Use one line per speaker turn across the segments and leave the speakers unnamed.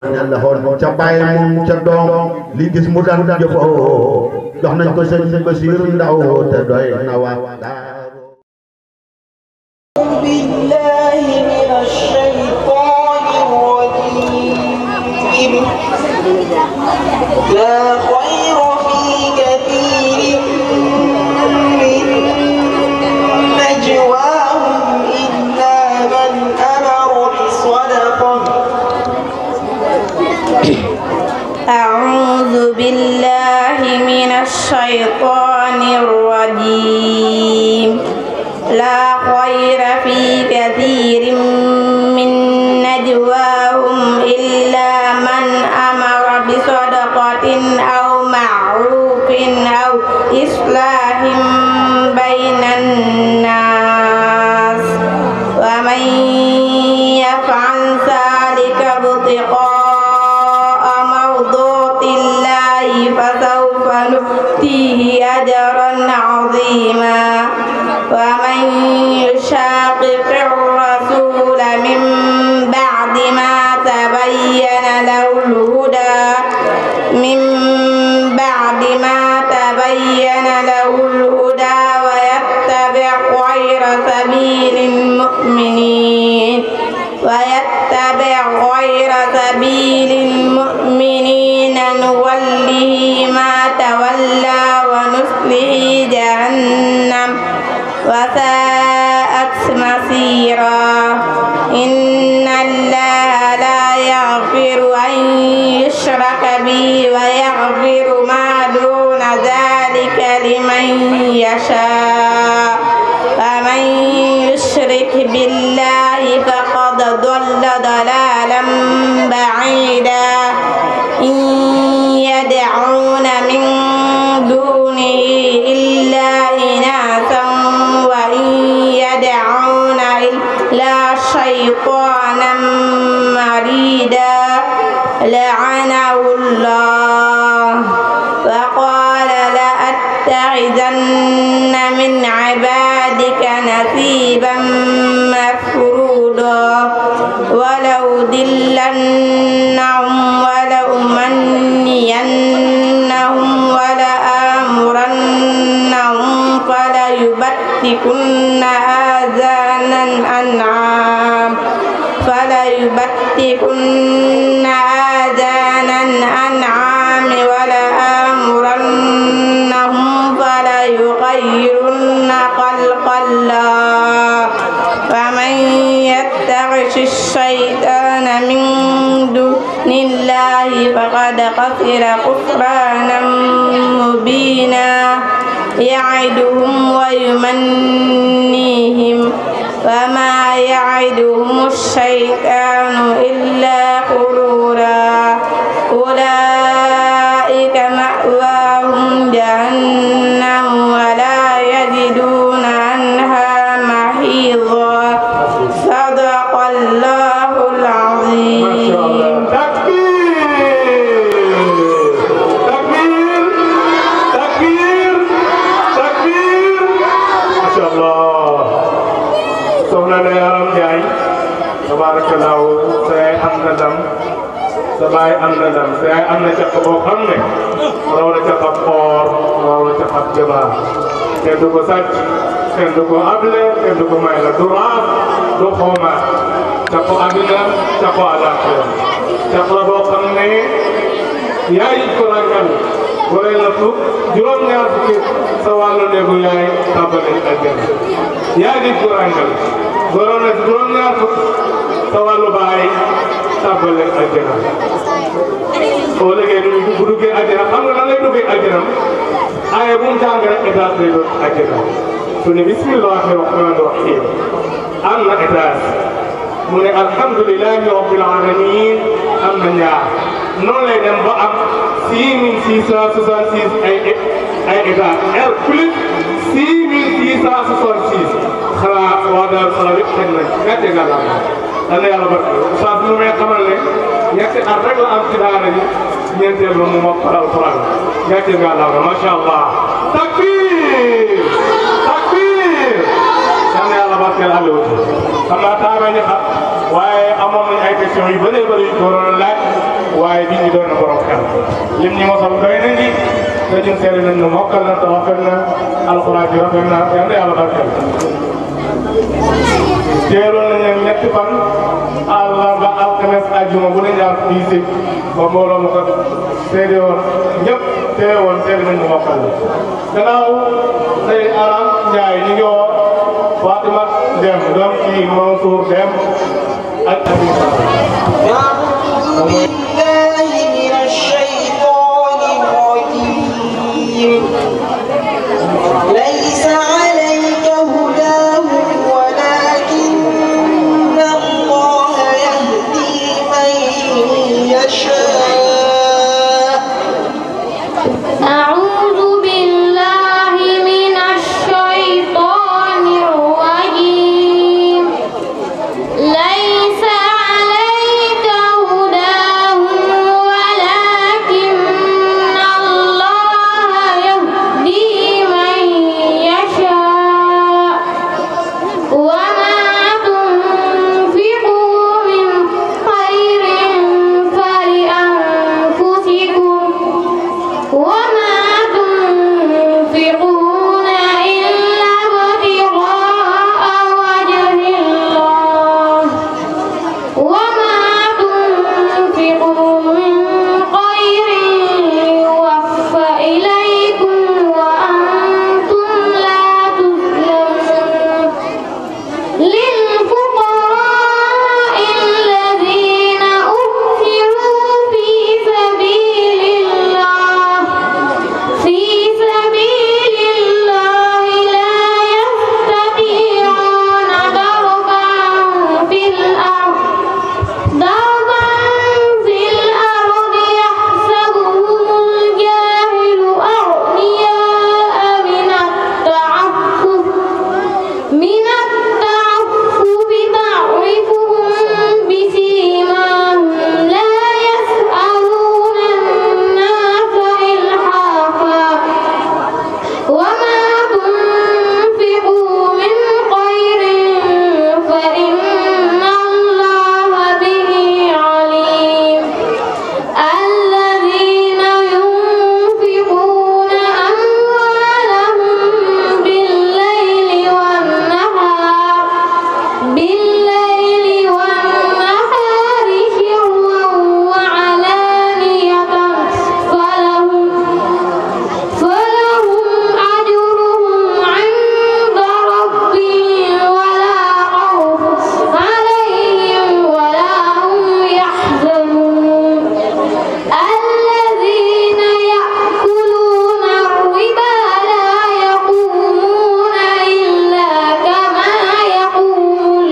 ñaan la xool ca bàyyi moom ca doom li gis mu daan jëfoo jox nañ ko sëñ Basiiru Ndaw te doy na waa
بالله من الشيطان الرجيم لا خير في كثير من نجواهم إلا من أمر بصدقة
أعوذ بالله من الشيطان الرجيم لا خير في كثير من نجواهم إلا من أمر بصدقة أو معروف أو إصلاح بين الناس ومن يفعل ذلك ابتغاء مرضات الله فسوف نؤتيه أجرا عظيما ومن يشاقق الرسول من بعد ما تبين له الهدى ويتبع غير سبيل المؤمنين نوله ما تولى ونصله جهنم وساءت مصيرا إن الله لا يغفر أن يشرك به ويغفر ما دون ذلك لمن يشاء ومن يشرك بالله فقد ضل ضلالا بعيدا إن يدعون من دونه إلا إناثا وإن يدعون إلا شيطانا مريدا لعنه الله وقال لأتخذن من عبادك نصيبا مفروضا ولأضلنهم ولأمنينهم ولآمرنهم فليبتكن آذان الأنعام ولآمرنهم فليغيرن خلق الله ومن يتخذ الشيطان من دون الله فقد خسر خسرانا مبينا يعدهم ويمنيهم وما يعدهم الشيطان إلا غرورا أولئك مأواهم جهنم ولا يجدون عنها محيصا صدق الله العظيم.
Sabay am na ndam say am na caq boo xam ne raw na caq ab or raw na caq ab jamaa kenn du ko sàcc kenn du ko able kenn du ko may la du raaf du xoomaat caqu àddina caqu àllaaxira caq la boo xam ne yaay ko rangal goreel na fukk juróom-ñaar fukki sa wàllu néegu yaay tàbbale àjjana yaay di ko rangal goreel na juróom-ñaar fukk sa wàllu baay tàbbale àjjana soo léegi bu duggee àjjana xam nga nan lay duggee àjjana aaye bu mu jàng rek étage lay doon àjjana su ne bismillahi rahmani rahim am na étage mu ne alhamdulilahi rabbil alamin am na ñaar noonu lay dem ba am 6666 ay étage R plus 6666 xanaa waa Daaru Salaam yëpp xëy na gàcce nga la dana yàlla barke saa su may xamal ne ñetti at rek la am ci daara ji ñeenteel ba mu mokkal alquran gàcce nga la macha allah takbir takbir dana yàlla barkeel àll xam naa taa bañ a xam waaye amoon nañu ay questions yu bëree bëri yu ko waroon a laaj waaye bi ñu doon na borom xel lim ñi mosal doy na ngi te ñun seetlu nañ ne mokkal na te rafet na alxuraan ji rafet na yàlla barkeel teeloon nañ leen ñetti fan àllarba alxames àjjuma bu ne ñaar fii si ba mbooloo ma ko seede woon ñëpp teewoon seede nañ mu mokkal la gannaaw say Aram Njaay ñu ngi woo Fatima Dem doom ci Mansour Dem ak
ليس عليك هداهم ولكن الله يهدي من يشاء
أعوذ بالله من الشيطان الرجيم ليس عليك هداهم ولكن الله يهدي من يشاء وما تنفقوا من خير فلأنفسكم وما تنفقون إلا ابتغاء وجه الله وما تنفقوا من خير يوفى إليكم وأنتم لا تظلمون للفقراء الذين أهجروا في سبيل الله لا يستطيعون ضربا في الأرض يحسبهم الجاهل أغنياء من التعفف تعرفهم بسيماهم لا يسألون الناس إلحافا وما تنفقوا من خير فإن الله به عليم الذين ينفقون أموالهم بالليل والنهار سرا وعلانية فلهم أجرهم عند ربهم ولا خوف عليهم ولا هم يحزنون الذين يأكلون الربا لا يقومون إلا كما يقوم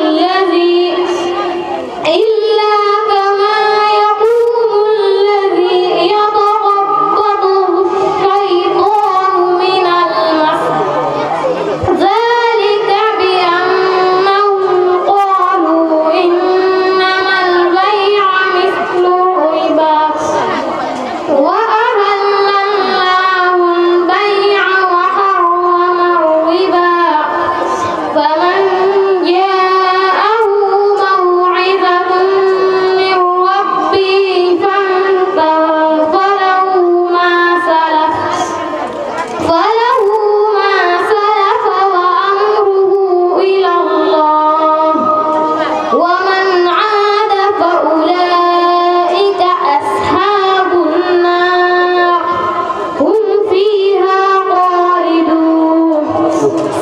الذي يتخبطه الشيطان من المس ذلك بأنهم قالوا إنما البيع مثل الربا وأحل الله البيع وحرم الربا فمن جاءه موعظة من ربه فانتهى فله ما سلف وأمره إلى الله ومن عاد فأولئك أصحاب النار هم فيها خالدون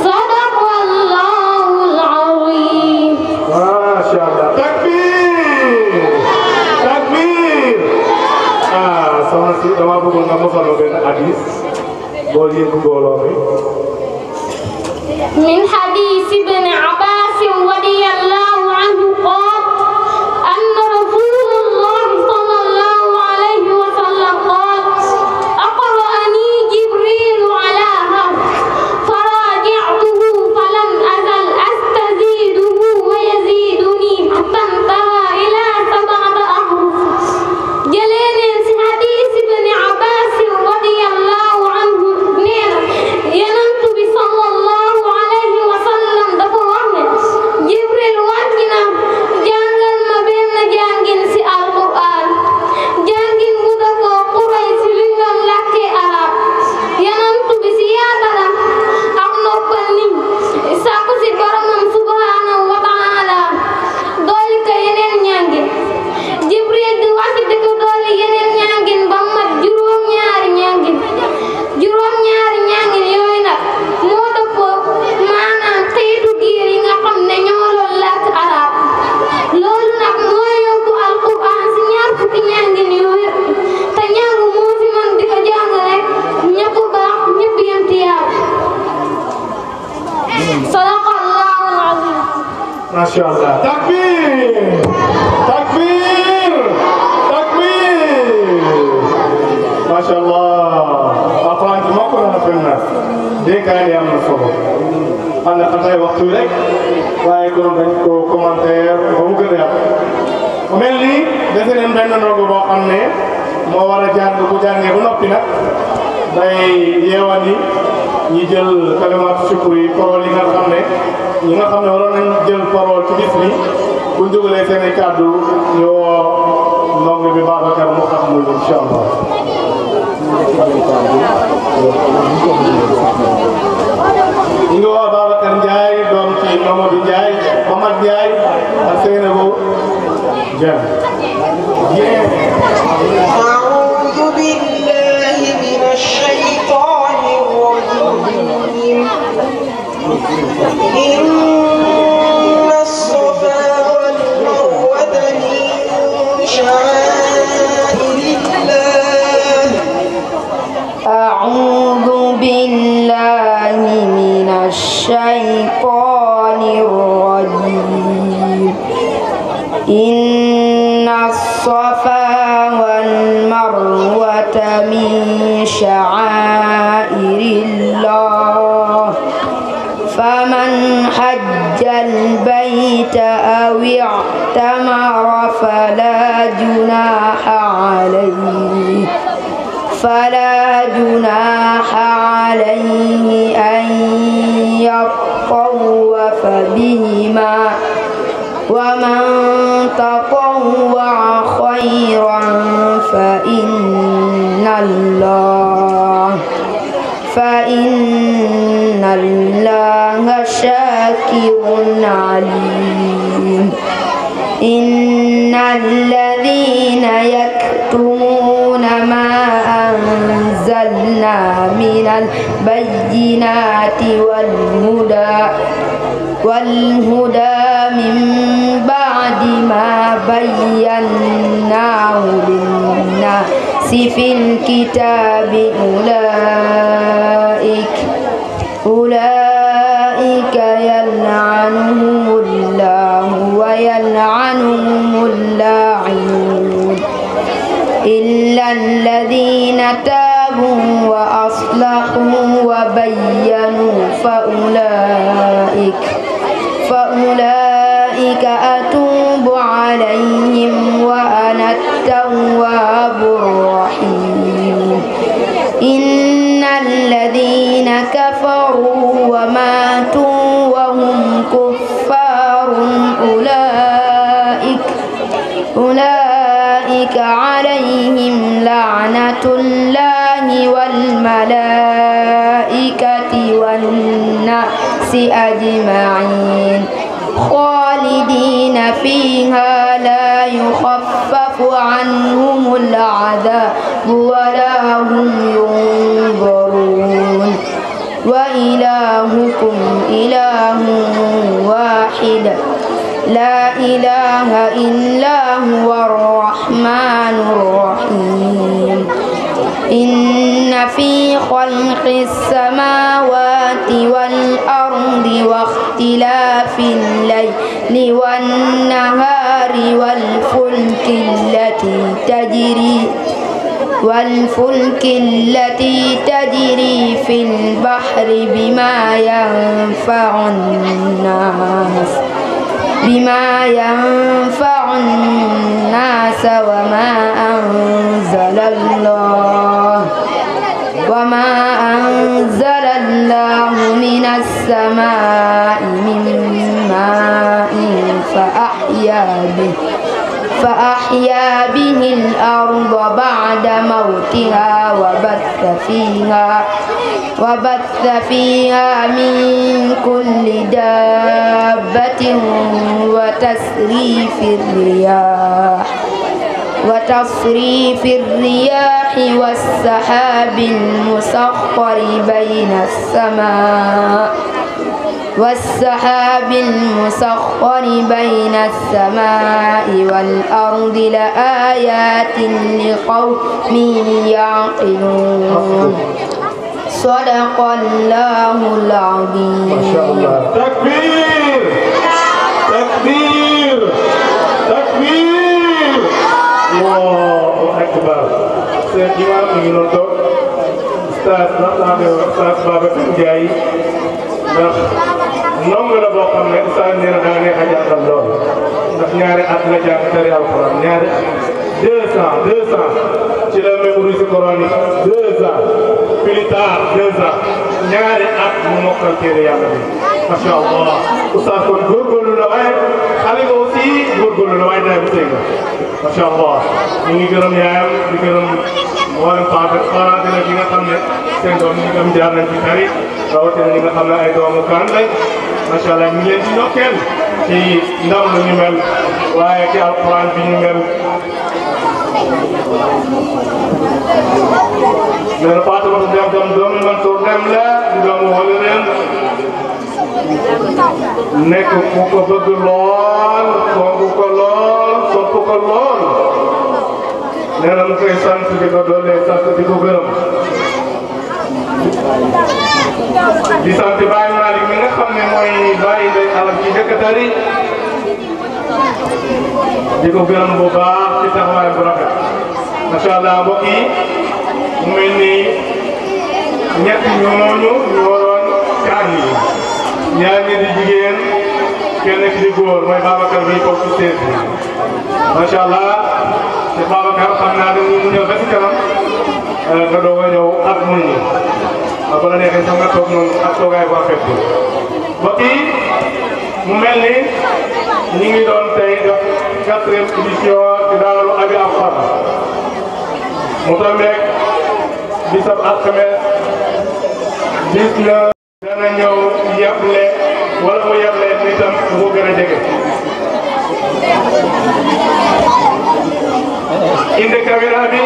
صدق الله العظيم
Masya Allah. Takbir! Takbir! Soxna si dama bëggoon nga mosal benn hadis boo yëngu mbooloo mi.
من حديث ابن عباس رضي الله عنه قال أن رسول الله صلى الله عليه وسلم قال أقرأني جبريل على هذا فراجعته فلم أزل أستزيده ويزيدني حتى انتهى إلى 7 أحرف جلين حديث ابن عباس رضي الله عنه ينمت بصلى الله عليه وسلم دفع
inshallah. Takbir, takbir, takbir. Masyaallah. Apaan cuma ko na fenna. Dénkaane am na solo. Ànd ak ay waxtu rek waaye doon dañ ko commentaire ba mu gën a yàq. Mel ni defe nañ benn ndongo boo xam ne moo war a jàng bu jàngee ba noppi nag day yeewani ñi jël kalimaatu sukkur yi parole yi nga xam ne ñi nga xam ne waroon nañ jël parole ci bis bi bu ñu dugalee seen i kàddu ñu woo ndongo bi Babacar mu xam mu incha allah. ñu ngi woo Babacar Ndiaye doom ci Mamadou Ndiaye Mamad Ndiaye ak Seynabou Dieng.
أعوذ بالله من الشيطان الرجيم إن الصفا والمروة من شعائر الله
أعوذ بالله من الشيطان الرجيم إن الصفا والمروة من شعائر الله فمن حج البيت أو اعتمر فلا جناح عليه أن يطوف بهما ومن تطوع خيرا فإن الله شاكر عليم إن الذين يكتمون ما أنزلنا من البينات والهدى من بعد ما بيناه للناس في الكتاب أولئك يلعنهم الله ويلعنهم اللاعنون إلا الذين تابوا وأصلحوا وبينوا فأولئك أتوب عليهم وأنا التواب الرحيم إن الذين كفروا وماتوا وهم كفار أولئك عليهم لعنة الله والملائكة والناس أجمعين خالدين فيها لا يخفف عنهم العذاب ولا هم ينظرون وإلهكم إله واحد لا إله إلا هو الرحمن الرحيم إن في خلق السماوات والأرض واختلاف الليل والنهار والفلك التي تجري في البحر بما ينفع الناس وما أنزل الله من السماء من ماء فأحيا به الأرض بعد موتها وبث فيها من كل دابة وتصريف الرياح والسحاب المسخر بين السماء والأرض لآيات لقوم يعقلون صدق الله العظيم.
ما شاء الله. تكبير akbar seen imam mi ngi doon toog Oustaz Oustaz Babacar Ndiaye ndax ndongo la boo xam ne Oustaz nee na daa neex a jàngal lool ndax ñaari at la jàng tari alquran ñaari 200 ci la mémorise coranique 2 ans plus tard 2 ans ñaari at mu mokkal téere yàlla bi macha allah Oustaz kon góorgóorlu la waaye xale nga aussi góorgóorlu la waaye daay bu tey nga macha allah ñu ngi gërëm yaayam di gërëm mboolem parent dina gi nga xam ne seen doom ñi tam jaar nañ ci tari rawatina ñi nga xam ne ay doomu kan lañ macha allah ñu ngi leen di ndokkeel ci ndam lu ñu mel waaye ci alquran bi ñu mel nee na Fatou Dem doomu Mansour Dem la di doomu wala ren nekk ku ko bëgg lool fonk ko lool sopp ko lool nee na mu koy sant di ko doole sant di ko gërëm di sant Baye Malick mi nga xam ne mooy Baye Ndeye Alam ci njëkk a tari di ko gërëm bu baax ci taxawaay bu rafet macha allah mbokk yi mu mel ni ñett ñooñu ñu waroon kaan yi ñaar ñi di jigéen kenn ki di góor mooy Babacar bi toog ci seet bi macha allah te Babacar xam naa dañuy ñëw ba ci kanam nga doog a ñëw ak muñ ñi ba la neexee sax nga toog noonu ak toogaay bu rafet bi mbokk yi mu mel ni ñu ngi doon tey def 4e édition ci Daaru Abi Afar mu tombeek bisab alxames bis na dana ñëw yeble wala mu yeble nitam mu gën a jege indi caméra bi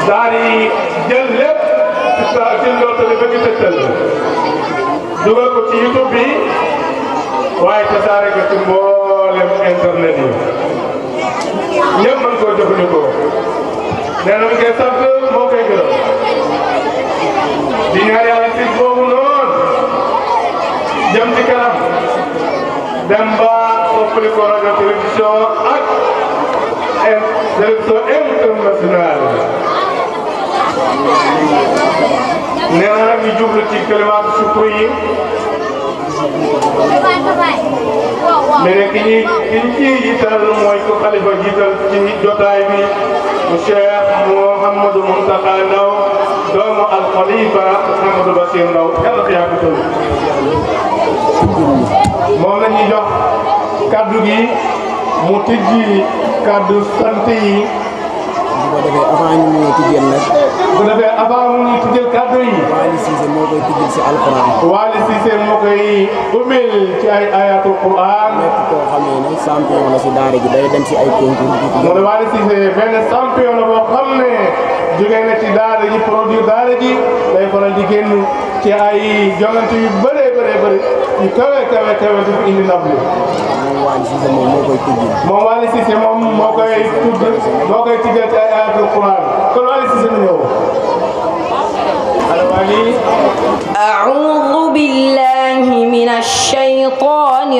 daal di jël lépp ci ndoortali ba ci tëttal dugal ko ci YouTube bi waaye tasaare ko ci mboolem internet yi ñëpp mën koo jëfandikoo nee na mu koy sant moo koy gërëm di ñaar yàlla si boobu noonu jëm ci kanam dem ba soppali ko rajo télévision ak télévision internationale nee na nag ñu jublu ci kalimaatu sukkur yi mais nag ki ñu ciy jiital mooy ko xalifa jiital ci jotaay bi mu Cheikh Mouhamadou Mountakha Ndaw doomu al Khalifa Mouhamadou Bassir Ndaw yàlla fi yàgg tëdd moom la ñuy jox kaddu gi mu tijji kaddu sant yi
bu ko defee avant ñu ñëw tijjel nag
bu defee avant mu ñuy tijjel kaddu yi
Waly Cissé moo koy tijjel si alquran
Waly Cissé moo koy umil ci ay ayatul quran
nekk koo xamee ne champion la si daara ji day dem si ay concours
mu ne Waly Cissé benn champion la boo xam ne jógee na ci daara ji produire daara ji day faral di génn ci ay jongante yu bëree yu kawe di fi indi ndam li
moom Waly Cissé moom moo koy tijjel
moom Waly Cissé moom moo koy tijjel ci ay ayatul quran kon Waly Cissé mu ñëw
أعوذ بالله من الشيطان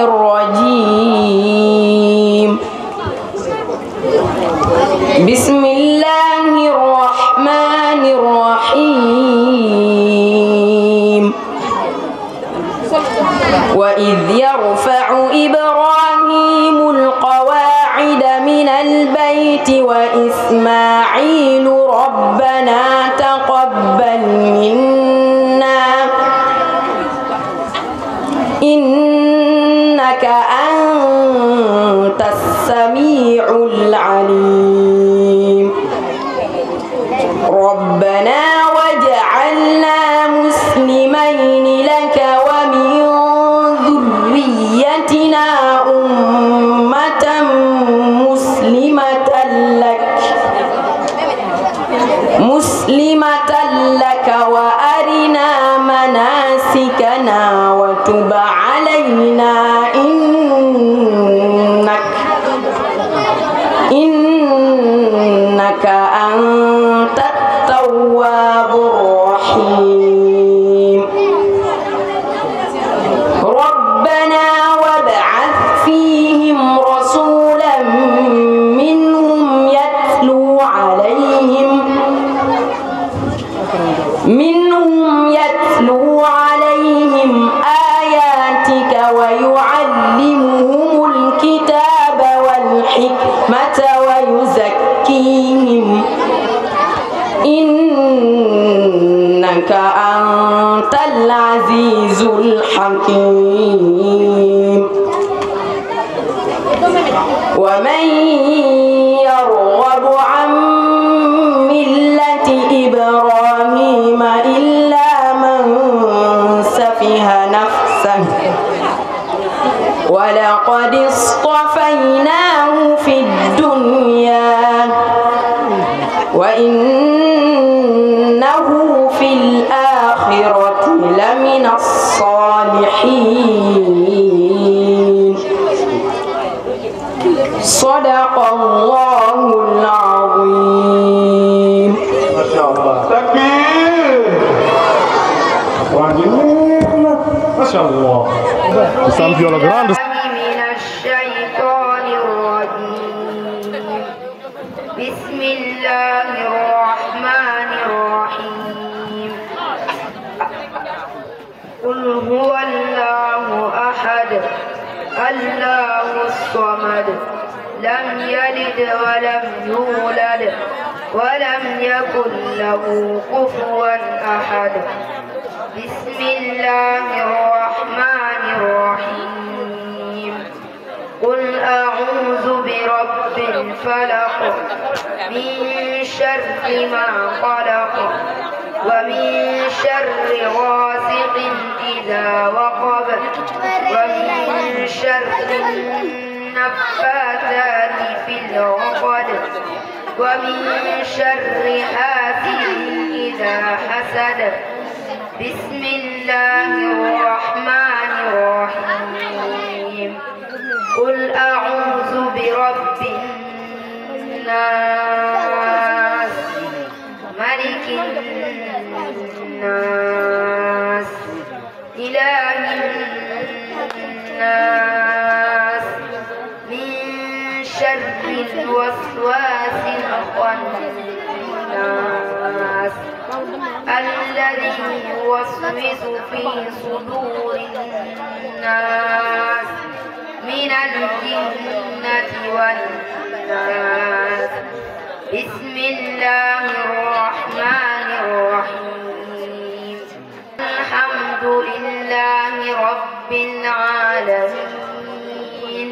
الرجيم بسم الله الرحمن الرحيم وإذ يرفع إبراهيم القواعد من البيت وإسماعيل ربنا تقبل منا إنك أنت السميع العليم ربنا واجعلنا مسلمين لك ومن ذريتنا أمة مسلمة لك وأرنا مناسكنا وتب علينا إنك أنت التواب الرحيم ربنا وابعث فيهم رسولا منهم العزيز الحكيم. ومن يرغب عن ملة إبراهيم إلا من سفه نفسه ولقد اصطفيناه في الدنيا وإنه في الآخرة لمن الصالحين. صدق الله العظيم.
ما شاء الله. تكبير. ما شاء الله.
من الشيطان الرجيم. بسم الله الرحمن الرحيم. قل هو الله أحد الله الصمد لم يلد ولم يولد ولم يكن له كفوا أحد. بسم الله الرحمن الرحيم. قل أعوذ برب الفلق من شر ما خلق ومن شر غاسق إذا وقب ومن شر النفاثات في العقد ومن شر حاسد إذا حسد. بسم الله الرحمن الرحيم. قل أعوذ برب الناس ملك الناس إله الناس من شر الوسواس الخناس الذي يوسوس في صدور الناس من الجنة والناس. بسم الله الرحمن الرحيم. الحمد لله رب العالمين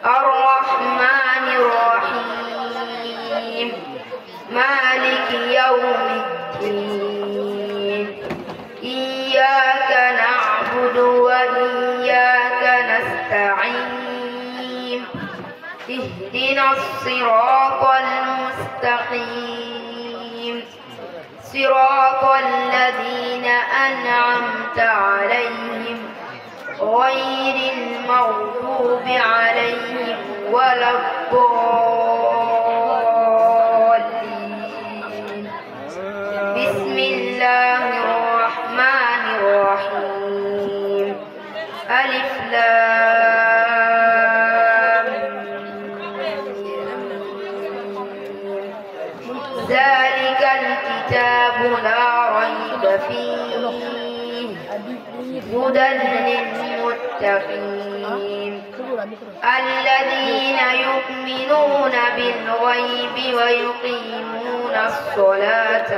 الرحمن الرحيم مالك يوم الدين. إياك نعبد وإياك نستعين. اهدنا الصراط المستقيم صراط الذين أنعمت عليهم غير المغضوب عليهم ولا الضالين. بسم الله الرحمن الرحيم. ألف لام ذلك الكتاب لا ريب فيه هدى للمتقين الذين يؤمنون بالغيب ويقيمون الصلاة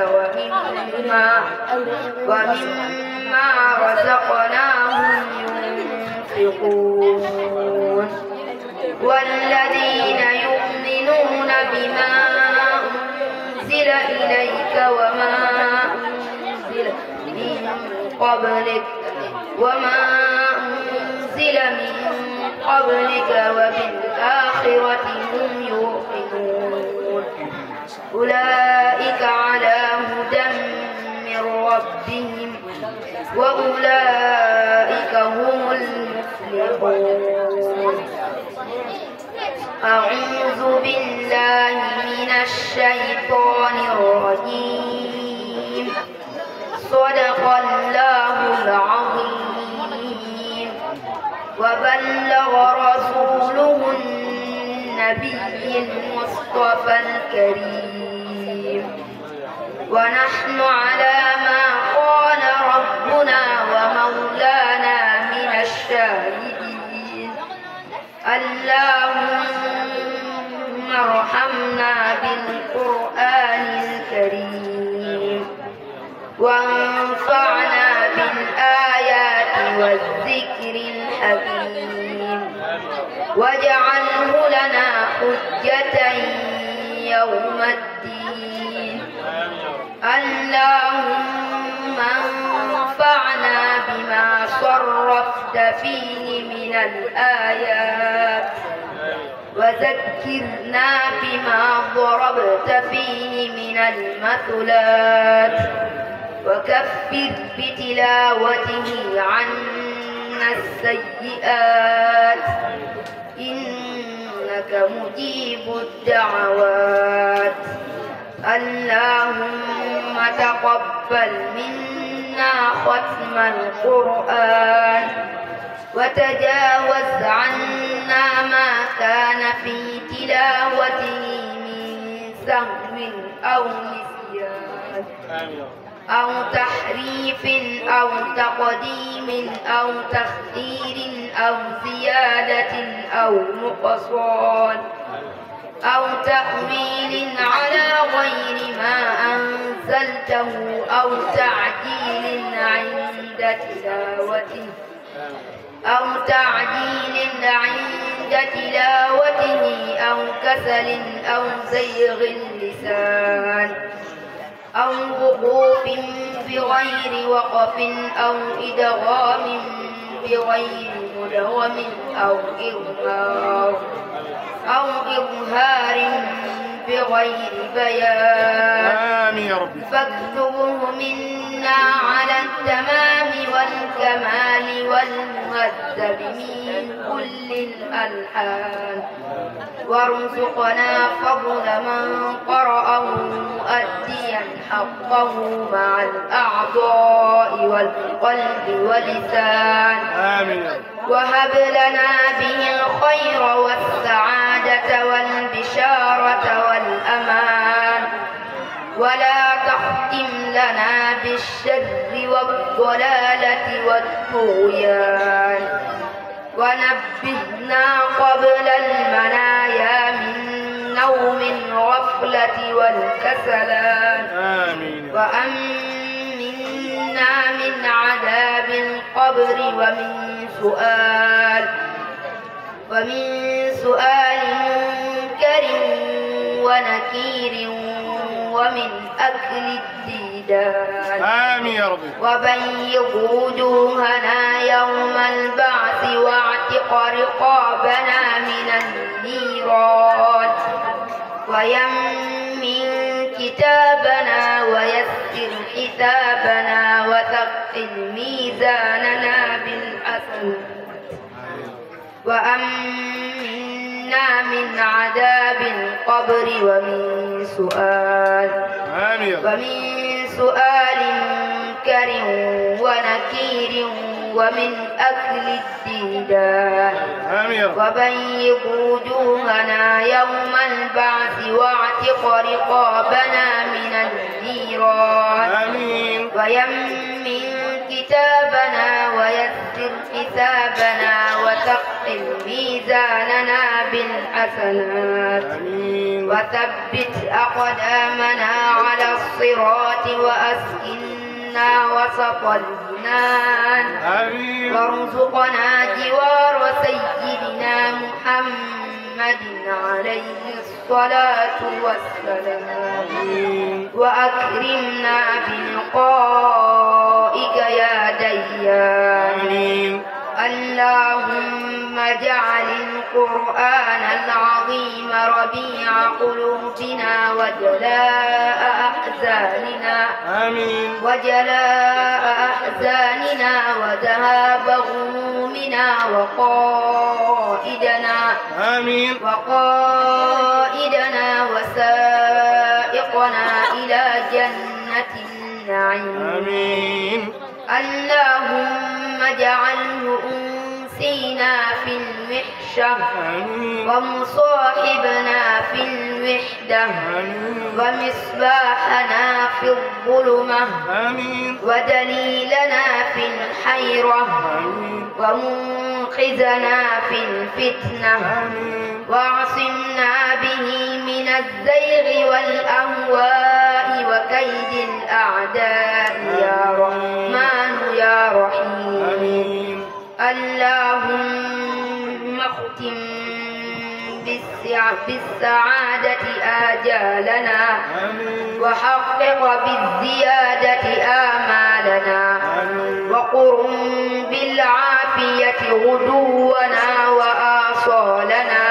ومما رزقناهم ينفقون والذين يؤمنون بما أنزل إليك وما أنزل من قبلك وبالآخرة هم يوقنون أولئك على هدى من ربهم وأولئك هم المفلحون. أعوذ بالله من الشيطان الرجيم. صدق الله العظيم. وبلغ رسوله النبي المصطفى الكريم. ونحن على ما قال ربنا ومولانا من الشاهدين. اللهم ارحمنا بالقرآن الكريم وانفعنا بالآيات الحكيم واجعله لنا حجة يوم الدين اللهم انفعنا بما صرفت فيه من الآيات وذكرنا بما ضربت فيه من المثلات وكفر بتلاوته عنا السيئات إنك مجيب الدعوات اللهم تقبل منا ختم القرآن وتجاوز عنا ما كان في تلاوته من سهو أو نسيان أو تحريف أو تقديم أو تخدير أو زيادة أو نقصان أو تأويل على غير ما أنزلته أو تعجيل عند تلاوته أو كسل أو زيغ اللسان أو وقوف بغير وقف أو إدغام بغير مدغم أو إظهار بغير بيان فاكتبه منا على التمام والكمال والمهذب من كل الألحان وارزقنا فضل من قرأه مؤديا حقه مع الأعضاء والقلب واللسان وهب لنا به الخير والسعادة والبشارة والأمان ولا تختم لنا بالشر والضلالة والطغيان ونبهنا قبل المنايا من نوم الغفلة والكسلان وأمنا من عذاب القبر ومن سؤال منكر ونكير ومن أكل الديدان وبيض وجوهنا يوم البعث واعتق رقابنا من النيران ويمن كتابنا ويسر حسابنا وثقل ميزاننا بالحسنات وأمنا من عذاب القبر ومن سؤال منكر ونكير ومن أكل الديدان وبيض وجوهنا يوم البعث واعتق رقابنا من النيران ويمن كتابنا ويسر حسابنا وثقل ميزاننا بالحسنات وثبت أقدامنا على الصراط وأسكننا وسط الجنان وارزقنا جوار سيدنا محمد عليه الصلاة والسلام وأكرمنا بلقائك يا ديان اللهم اجعل القرآن العظيم ربيع قلوبنا وجلاء أحزاننا وذهاب غمومنا وقائدنا وسائقنا إلى جنة النعيم اللهم اجعله أنسينا في المحشر ومصاحبنا في الوحدة ومصباحنا في الظلمة ودليلنا في الحيرة ومنقذنا في الفتنة واعصمنا به من الزيغ والأهواء وكيد الأعداء يا رحمن يا رحيم اللهم اختم بالسعادة آجالنا وحقق بالزيادة آمالنا وقرم بالعافية غدونا وآصالنا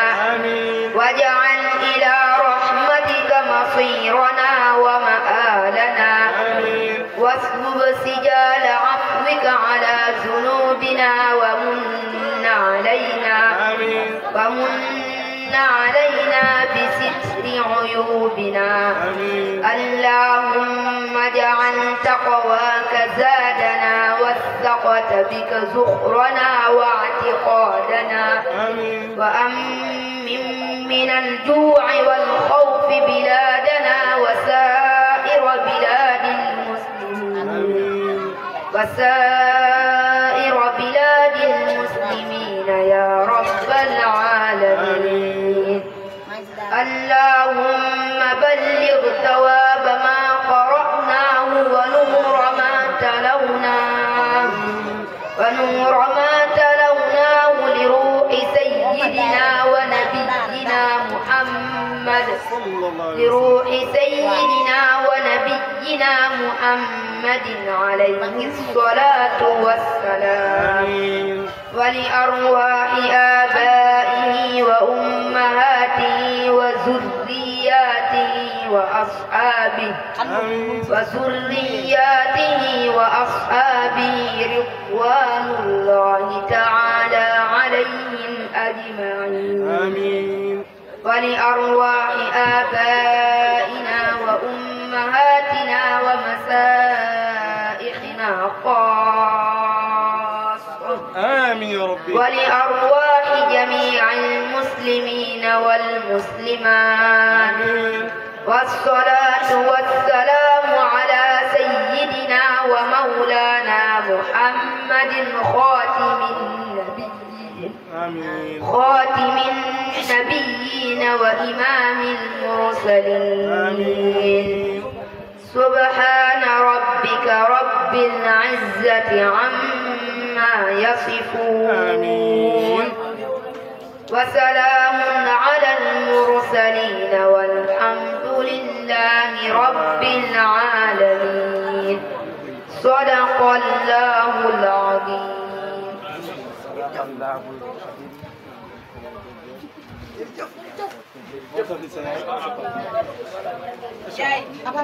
واجعل إلى رحمتك مصيرنا ومآلنا واسلب سجال عفوك على ذنوبنا ومن علينا بستر عيوبنا اللهم اجعل تقواك زادنا والثقة بك زخرنا واعتقادنا وأمن من الجوع والخوف بلادنا وسائر بلاد المسلمين يا رب العالمين اللهم بلغ ثواب ما قرأناه ونور ما تلوناه لروح سيدنا ونبينا محمد عليه الصلاة والسلام ولأرواح آبائه وأمهاته وذرياته وأصحابه رضوان الله تعالى عليهم أجمعين ولأرواح آبائنا وأمهاتنا ومشايخنا خاصة
آمين يا ربي
ولأرواح جميع المسلمين والمسلمات والصلاة والسلام على سيدنا ومولانا محمد خاتم النبيين وإمام المرسلين سبحان ربك رب العزة عما يصفون وسلام على المرسلين والحمد لله رب العالمين صدق الله العظيم.
Apa